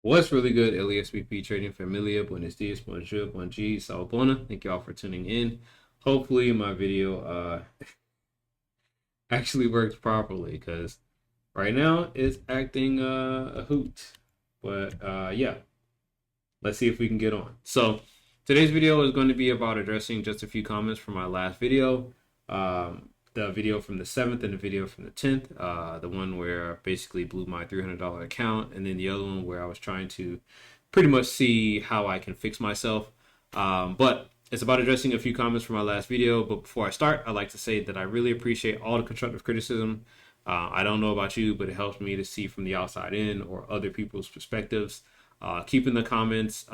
What's really good, LeSBP Trading Familia? Buenos dias, bonjour, bon G, sal bona. Thank y'all for tuning in. Hopefully my video actually works properly because right now it's acting a hoot. But yeah, let's see if we can get on. So today's video is going to be about addressing just a few comments from my last video. The video from the 7th and the video from the 10th. The one where I basically blew my $300 account, and then the other one where I was trying to pretty much see how I can fix myself. But it's about addressing a few comments from my last video. But before I start, I'd like to say that I really appreciate all the constructive criticism. I don't know about you, but it helps me to see from the outside in or other people's perspectives. Keep the comments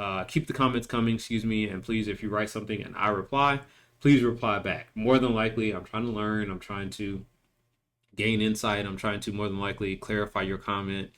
coming, excuse me, and please, if you write something and I reply, please reply back. More than likely, I'm trying to learn, I'm trying to gain insight, I'm trying to more than likely clarify your comment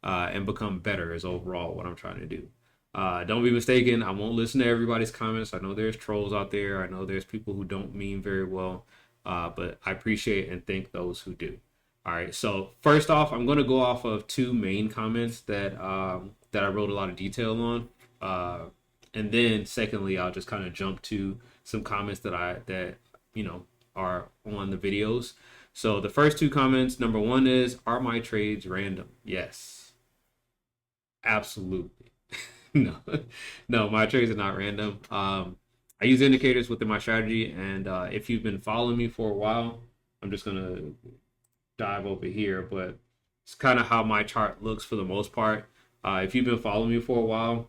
and become better is overall what I'm trying to do. Don't be mistaken, I won't listen to everybody's comments. I know there's trolls out there, I know there's people who don't mean very well, but I appreciate and thank those who do. All right, so first off, I'm going to go off of two main comments that I wrote a lot of detail on, and then secondly, I'll just kind of jump to some comments that you know are on the videos. So the first two comments, number one is, are my trades random? Yes, absolutely. No, no, my trades are not random. I use indicators within my strategy, and if you've been following me for a while, I'm just gonna dive over here, but it's kind of how my chart looks for the most part. If you've been following me for a while,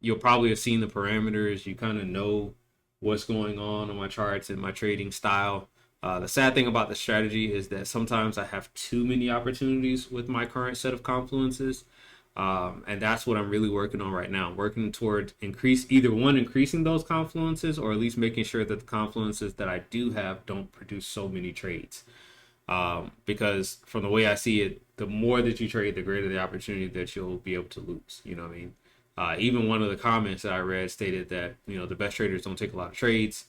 you'll probably have seen the parameters. You kind of know what's going on my charts and my trading style. The sad thing about the strategy is that sometimes I have too many opportunities with my current set of confluences. And that's what I'm really working on right now. Working toward increasing those confluences, or at least making sure that the confluences that I do have don't produce so many trades. Because from the way I see it, the more that you trade, the greater the opportunity that you'll be able to lose. You know what I mean? Even one of the comments that I read stated that the best traders don't take a lot of trades,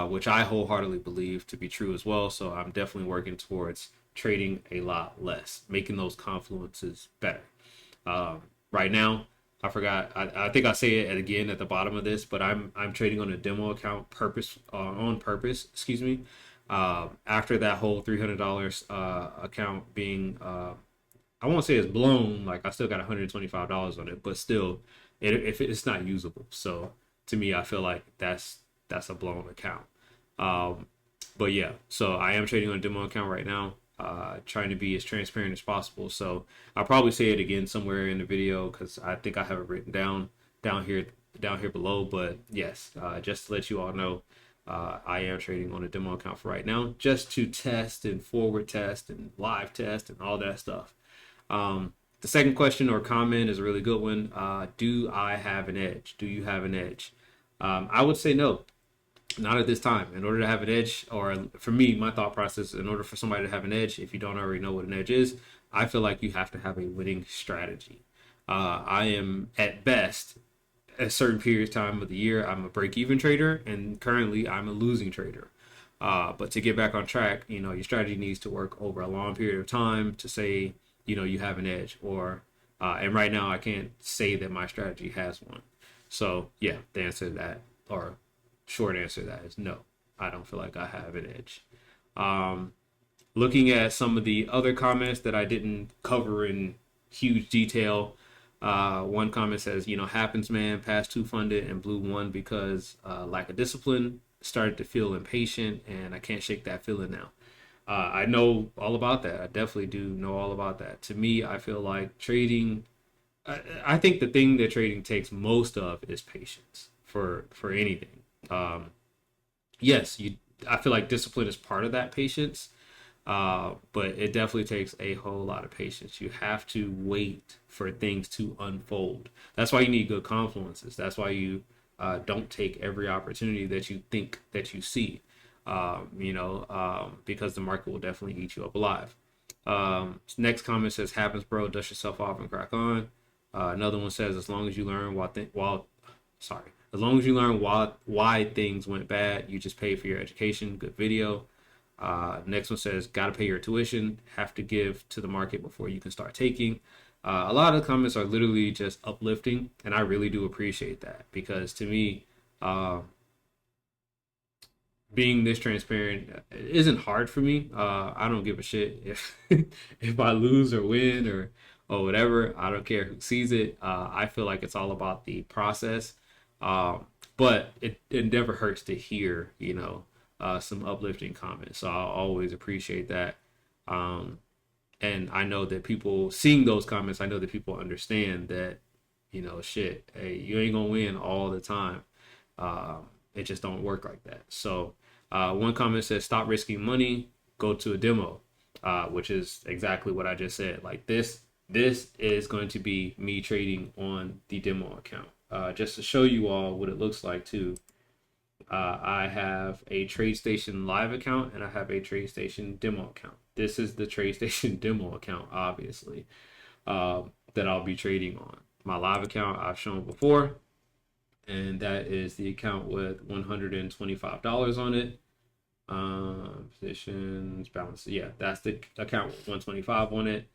which I wholeheartedly believe to be true as well. So I'm definitely working towards trading a lot less, making those confluences better. Right now, I forgot. I think I say it again at the bottom of this, but I'm trading on a demo account on purpose. Excuse me. After that whole $300 account being I won't say it's blown. Like I still got $125 on it, but still, if it's not usable. So to me, I feel like that's a blown account. Um, but yeah, so I am trading on a demo account right now, trying to be as transparent as possible. So I'll probably say it again somewhere in the video because I think I have it written down here down here below. But yes, just to let you all know, I am trading on a demo account for right now, just to test and forward test and live test and all that stuff. The second question or comment is a really good one. Do I have an edge? Do you have an edge? I would say no, not at this time. In order to have an edge, or for me, my thought process, in order for somebody to have an edge, if you don't already know what an edge is, I feel like you have to have a winning strategy. I am at best at certain periods of time of the year, I'm a break-even trader, and currently I'm a losing trader. But to get back on track, your strategy needs to work over a long period of time to say, you have an edge. And right now I can't say that my strategy has one. So yeah, the answer to that, or short answer to that, is no. I don't feel like I have an edge. Um, Looking at some of the other comments that I didn't cover in huge detail, one comment says, happens, man, past two funded and blew one because lack of discipline, started to feel impatient, and I can't shake that feeling now. I know all about that. I definitely do know all about that. To me, I feel like trading, I think the thing that trading takes most of is patience for anything. Um, yes, I feel like discipline is part of that patience, but it definitely takes a whole lot of patience. You have to wait for things to unfold. That's why you need good confluences. That's why you don't take every opportunity that you think that you see, because the market will definitely eat you up alive. Next comment says, happens, bro. Dust yourself off and crack on. Another one says, as long as you learn as long as you learn why things went bad, you just pay for your education. Good video. Next one says, got to pay your tuition, have to give to the market before you can start taking. A lot of the comments are literally just uplifting, and I really do appreciate that because to me, uh, being this transparent isn't hard for me. I don't give a shit if if I lose or win or whatever. I don't care who sees it. I feel like it's all about the process. But it never hurts to hear, some uplifting comments. So I always appreciate that. Um, and I know that people seeing those comments, I know that people understand that, shit, hey, you ain't gonna win all the time. It just don't work like that. So one comment says, "Stop risking money, go to a demo," which is exactly what I just said. Like this is going to be me trading on the demo account. Just to show you all what it looks like too. I have a TradeStation live account and I have a TradeStation demo account. This is the TradeStation demo account, obviously, that I'll be trading on. My live account I've shown before, and that is the account with $125 on it. Positions, balance. Yeah, that's the account with 125 on it.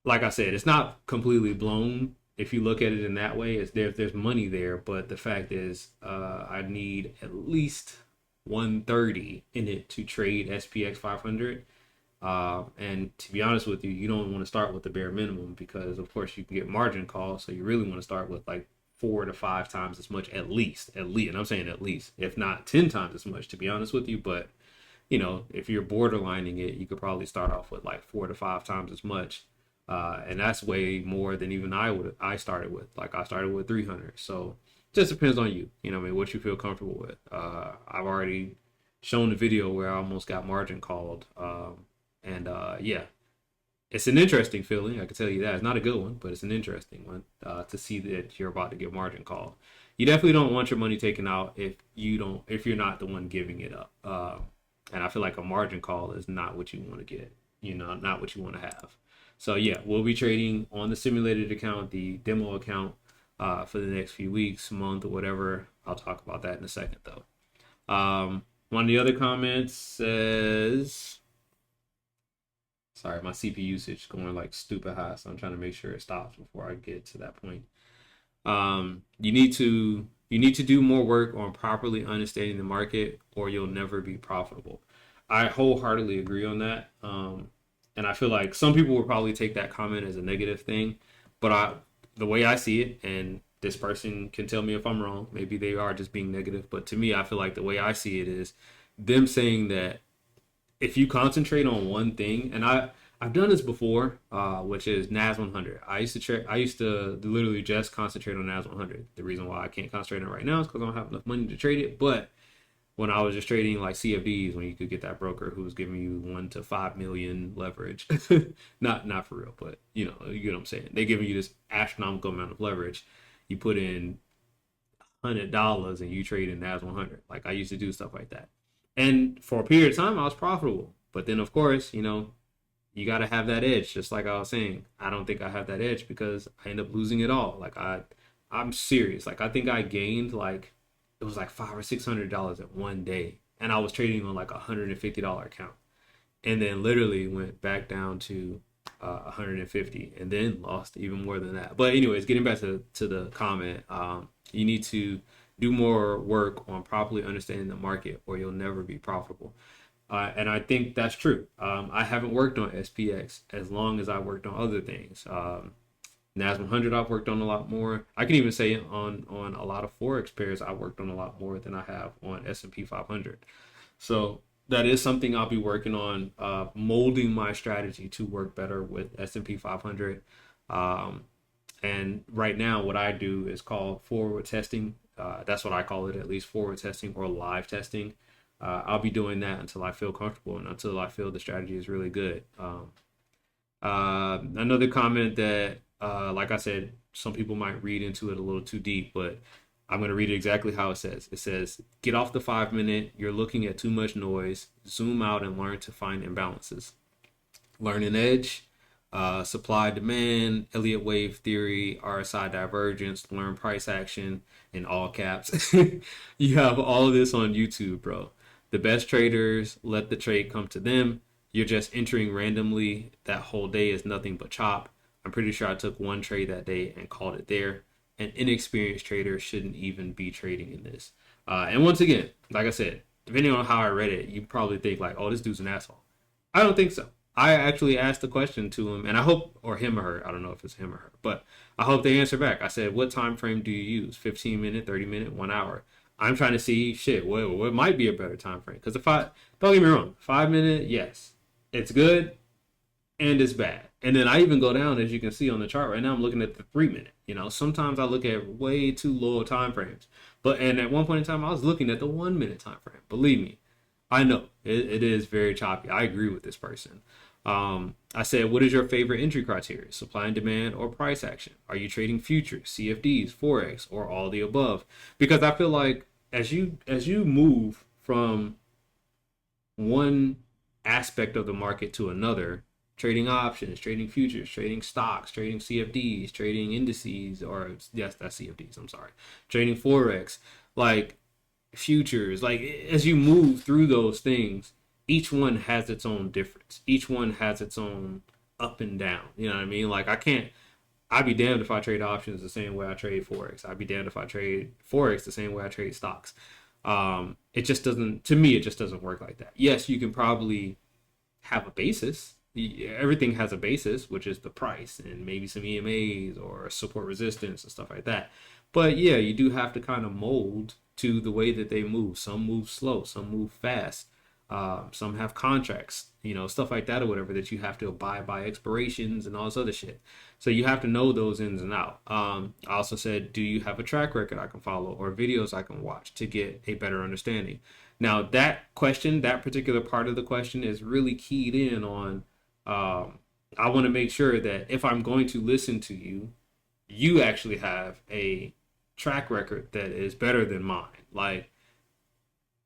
Like I said, it's not completely blown. If you look at it in that way, it's there's money there, but the fact is, I need at least 130 in it to trade SPX 500. And to be honest with you, you don't want to start with the bare minimum because, of course, you can get margin calls. So you really want to start with like 4 to 5 times as much, at least, and I'm saying at least, if not 10 times as much, to be honest with you. But if you're borderlining it, you could probably start off with like 4 to 5 times as much. And that's way more than even I started with. Like I started with 300. So it just depends on you, I mean, what you feel comfortable with. I've already shown the video where I almost got margin called. Yeah, it's an interesting feeling. I can tell you that it's not a good one, but it's an interesting one to see that you're about to get margin called. You definitely don't want your money taken out if you're not the one giving it up. And I feel like a margin call is not what you want to get, not what you want to have. So yeah, we'll be trading on the simulated account, the demo account, for the next few weeks, month, or whatever. I'll talk about that in a second, though. One of the other comments says, sorry, my CPU usage is going like stupid high, so I'm trying to make sure it stops before I get to that point. You need to do more work on properly understanding the market, or you'll never be profitable. I wholeheartedly agree on that. And I feel like some people will probably take that comment as a negative thing, but the way I see it, and this person can tell me if I'm wrong, maybe they are just being negative, but to me, I feel like the way I see it is them saying that if you concentrate on one thing, and I've done this before, which is NAS 100. I used to literally just concentrate on NAS 100. The reason why I can't concentrate on it right now is because I don't have enough money to trade it, but when I was just trading like CFDs, when you could get that broker who was giving you 1 to 5 million leverage, not for real, but you get what I'm saying. They giving you this astronomical amount of leverage. You put in $100 and you trade in NAS 100. Like I used to do stuff like that, and for a period of time I was profitable. But then of course, you got to have that edge. Just like I was saying, I don't think I have that edge because I end up losing it all. Like I'm serious. Like I think I gained like it was like $500 or $600 at one day, and I was trading on like $150 account, and then literally went back down to 150, and then lost even more than that. But anyways, getting back to the comment, you need to do more work on properly understanding the market, or you'll never be profitable. And I think that's true. I haven't worked on SPX as long as I worked on other things. NAS 100 I've worked on a lot more. I can even say on a lot of Forex pairs I worked on a lot more than I have on S&P 500. So that is something I'll be working on, molding my strategy to work better with S&P 500. And right now what I do is called forward testing. That's what I call it, at least, forward testing or live testing. I'll be doing that until I feel comfortable and until I feel the strategy is really good. Another comment that, like I said, some people might read into it a little too deep, but I'm going to read it exactly how it says. It says, get off the 5 minute. You're looking at too much noise. Zoom out and learn to find imbalances. Learn an edge, supply demand, Elliott wave theory, RSI divergence, learn price action in all caps. You have all of this on YouTube, bro. The best traders let the trade come to them. You're just entering randomly. That whole day is nothing but chop. I'm pretty sure I took one trade that day and called it there. An inexperienced trader shouldn't even be trading in this. And once again, like I said, depending on how I read it, you probably think like, oh, this dude's an asshole. I don't think so. I actually asked the question to him, and I hope, or him or her, I don't know if it's him or her, but I hope they answer back. I said, what time frame do you use? 15 minute, 30 minute, 1 hour? I'm trying to see shit. What might be a better time frame? Because if I don't get me wrong, 5 minute, yes, it's good and it's bad. And then I even go down, as you can see on the chart right now. I'm looking at the 3 minute. Sometimes I look at way too low time frames, and at one point in time, I was looking at the 1 minute time frame. Believe me, I know it is very choppy. I agree with this person. I said, what is your favorite entry criteria? Supply and demand or price action? Are you trading futures, CFDs, forex, or all the above? Because I feel like as you move from one aspect of the market to another, trading options, trading futures, trading stocks, trading CFDs, trading indices, or yes, that's CFDs. I'm sorry, trading forex, like futures, like as you move through those things, each one has its own difference. Each one has its own up and down. You know what I mean? Like I can't. I'd be damned if I trade options the same way I trade forex. I'd be damned if I trade forex the same way I trade stocks. It just doesn't. To me, it just doesn't work like that. Yes, you can probably have a basis. Everything has a basis, which is the price and maybe some EMAs or support resistance and stuff like that. But yeah, you do have to kind of mold to the way that they move. Some move slow, some move fast. Some have contracts, stuff like that or whatever that you have to abide by expirations and all this other shit. So you have to know those ins and out. I also said, do you have a track record I can follow or videos I can watch to get a better understanding? Now that question, that particular part of the question is really keyed in on. I want to make sure that if I'm going to listen to you, you actually have a track record that is better than mine. Like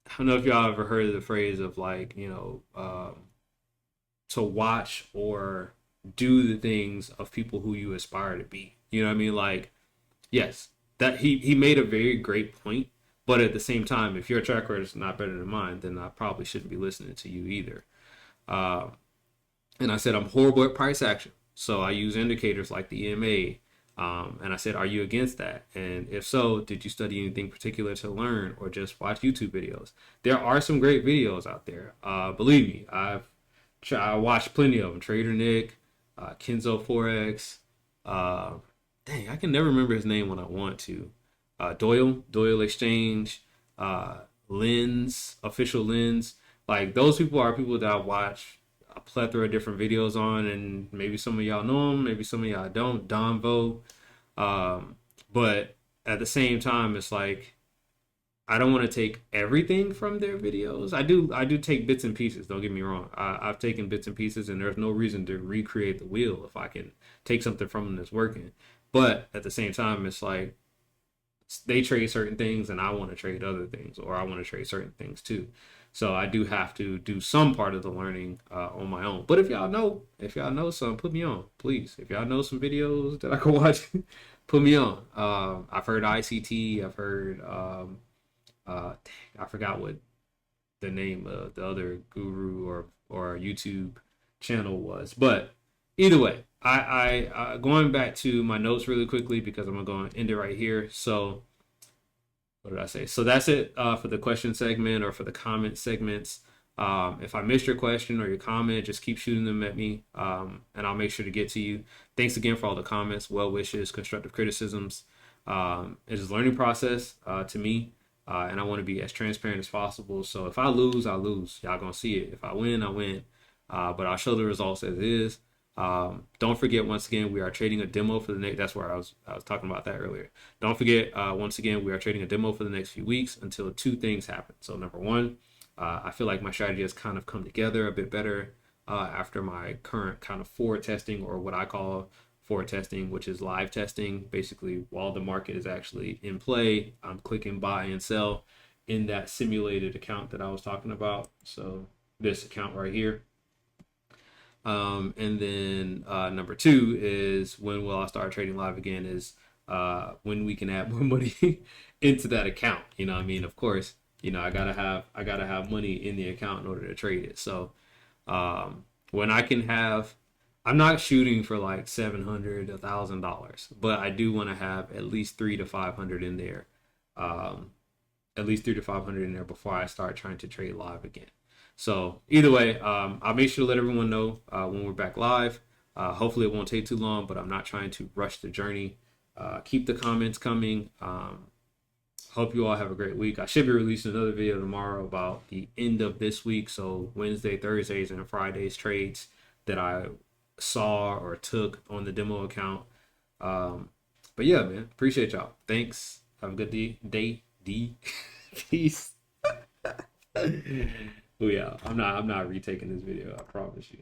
I don't know if y'all ever heard of the phrase of like, to watch or do the things of people who you aspire to be. You know what I mean? Like, yes, that he made a very great point, but at the same time, if your track record is not better than mine, then I probably shouldn't be listening to you either. Uh, and I said I'm horrible at price action, so I use indicators like the EMA. And I said, are you against that? And if so, did you study anything particular to learn or just watch YouTube videos? There are some great videos out there. Believe me, I watched plenty of them. Trader Nick, Kenzo Forex. Uh, Dang, I can never remember his name when I want to. Doyle Exchange, Lens, Official Lens. Like those people are people that I watch a plethora of different videos on, and maybe some of y'all know them, maybe some of y'all don't. Donvo, but at the same time, it's like I don't want to take everything from their videos. I do take bits and pieces. Don't get me wrong. I've taken bits and pieces, and there's no reason to recreate the wheel if I can take something from them that's working. But at the same time, it's like they trade certain things, and I want to trade other things, or I want to trade certain things too. So I do have to do some part of the learning on my own. But if y'all know some, put me on, please. If y'all know some videos that I can watch, put me on. I've heard ICT. I've heard I forgot what the name of the other guru or YouTube channel was, but either way, I going back to my notes really quickly because I'm gonna end it right here. So what did I say? So that's it for the question segment or for the comment segments. If I missed your question or your comment, just keep shooting them at me, and I'll make sure to get to you. Thanks again for all the comments, well wishes, constructive criticisms. It is a learning process to me, and I want to be as transparent as possible. So if I lose, I lose. Y'all gonna see it. If I win, I win. But I'll show the results as is. Don't forget, once again, we are trading a demo for the next. That's where I was talking about that earlier. Don't forget, once again, we are trading a demo for the next few weeks until two things happen. So number one, I feel like my strategy has kind of come together a bit better after my current kind of forward testing, or what I call forward testing, which is live testing. Basically, while the market is actually in play, I'm clicking buy and sell in that simulated account that I was talking about. So this account right here. And then number two is, when will I start trading live again, is when we can add more money into that account. You know what I mean? Of course, I gotta have money in the account in order to trade it. So when I can have, I'm not shooting for like 700, $1,000, but I do want to have at least 3 to 500 in there. Um, at least 3 to 500 in there before I start trying to trade live again. So either way, I'll make sure to let everyone know when we're back live. Hopefully it won't take too long, but I'm not trying to rush the journey. Keep the comments coming. Hope you all have a great week. I should be releasing another video tomorrow about the end of this week. So Wednesday, Thursdays, and Fridays trades that I saw or took on the demo account. But yeah, man, appreciate y'all. Thanks. Have a good day. Peace. Oh yeah, I'm not retaking this video. I promise you.